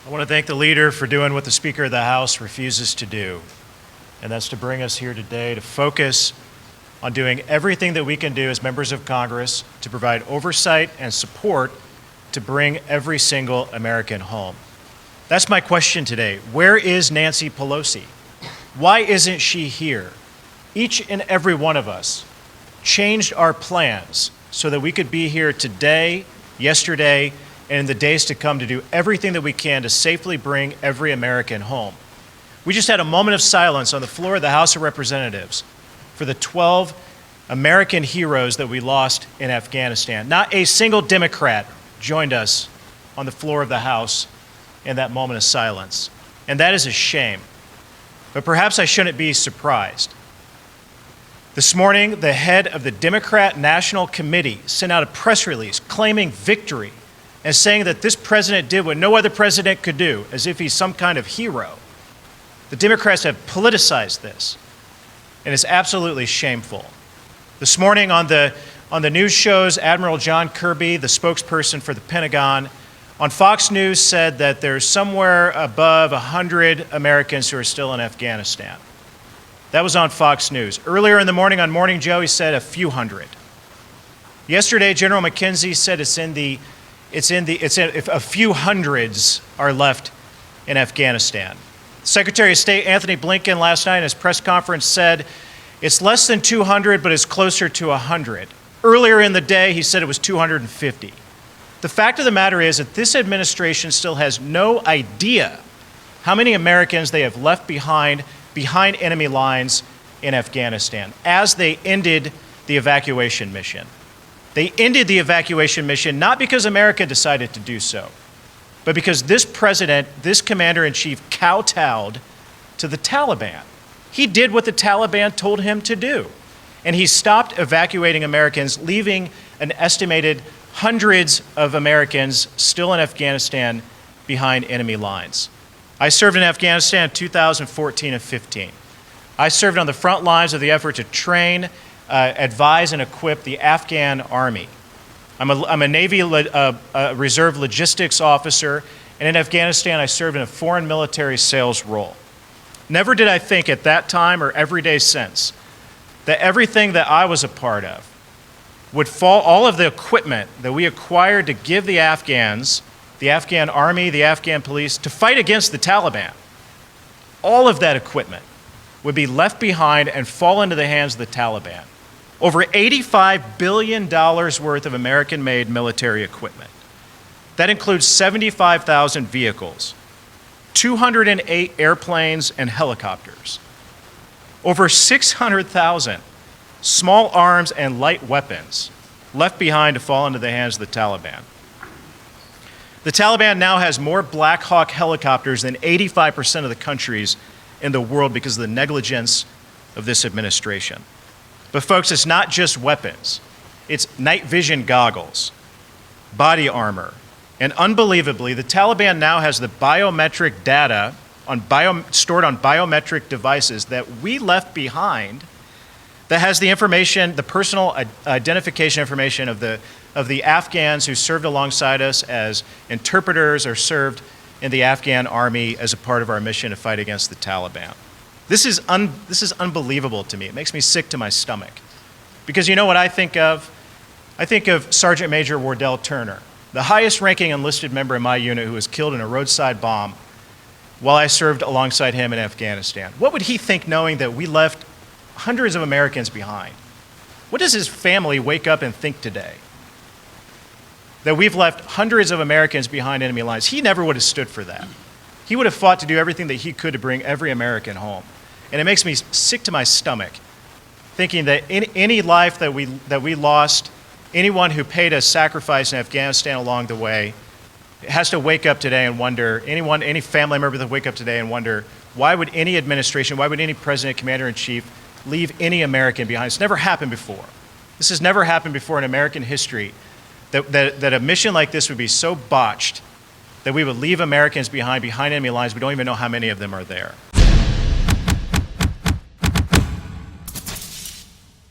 I want to thank the leader for doing what the Speaker of the House refuses to do, and that's to bring us here today to focus on doing everything that we can do as members of Congress to provide oversight and support to bring every single American home. That's my question today. Where is Nancy Pelosi? Why isn't she here? Each and every one of us changed our plans so that we could be here today, yesterday, and in the days to come to do everything that we can to safely bring every American home. We just had a moment of silence on the floor of the House of Representatives for the 12 American heroes that we lost in Afghanistan. Not a single Democrat joined us on the floor of the House in that moment of silence. And that is a shame. But perhaps I shouldn't be surprised. This morning, the head of the Democrat National Committee sent out a press release claiming victory and saying that this president did what no other president could do, as if he's some kind of hero. The Democrats have politicized this, and it's absolutely shameful. This morning on the news shows, Admiral John Kirby, the spokesperson for the Pentagon, on Fox News said that there's somewhere above 100 Americans who are still in Afghanistan. That was on Fox News. Earlier in the morning on Morning Joe, he said a few hundred. Yesterday, General McKenzie said a few hundreds are left in Afghanistan. Secretary of State Anthony Blinken last night in his press conference said it's less than 200, but it's closer to 100. Earlier in the day, he said it was 250. The fact of the matter is that this administration still has no idea how many Americans they have left behind enemy lines in Afghanistan as they ended the evacuation mission. They ended the evacuation mission not because America decided to do so, but because this president, this commander-in-chief, kowtowed to the Taliban. He did what the Taliban told him to do, and he stopped evacuating Americans, leaving an estimated hundreds of Americans still in Afghanistan behind enemy lines. I served in Afghanistan in 2014 and 15. I served on the front lines of the effort to train, advise, and equip the Afghan Army. I'm a Navy Reserve logistics officer, and in Afghanistan I served in a foreign military sales role. Never did I think at that time or every day since that everything that I was a part of would fall, all of the equipment that we acquired to give the Afghans, the Afghan Army, the Afghan police, to fight against the Taliban, all of that equipment would be left behind and fall into the hands of the Taliban. Over $85 billion worth of American-made military equipment. That includes 75,000 vehicles, 208 airplanes and helicopters, over 600,000 small arms and light weapons left behind to fall into the hands of the Taliban. The Taliban now has more Black Hawk helicopters than 85% of the countries in the world because of the negligence of this administration. But folks, it's not just weapons. It's night vision goggles, body armor, and unbelievably, the Taliban now has the biometric data stored on biometric devices that we left behind that has the information, the personal identification information of the Afghans who served alongside us as interpreters or served in the Afghan Army as a part of our mission to fight against the Taliban. This is unbelievable to me. It makes me sick to my stomach. Because you know what I think of? I think of Sergeant Major Wardell Turner, the highest ranking enlisted member in my unit who was killed in a roadside bomb while I served alongside him in Afghanistan. What would he think knowing that we left hundreds of Americans behind? What does his family wake up and think today? That we've left hundreds of Americans behind enemy lines. He never would have stood for that. He would have fought to do everything that he could to bring every American home. And it makes me sick to my stomach thinking that any life that we lost, anyone who paid a sacrifice in Afghanistan along the way, has to wake up today and wonder, any family member that wake up today and wonder, why would any administration, why would any president, commander-in-chief leave any American behind? It's never happened before. This has never happened before in American history, that a mission like this would be so botched that we would leave Americans behind enemy lines. We don't even know how many of them are there.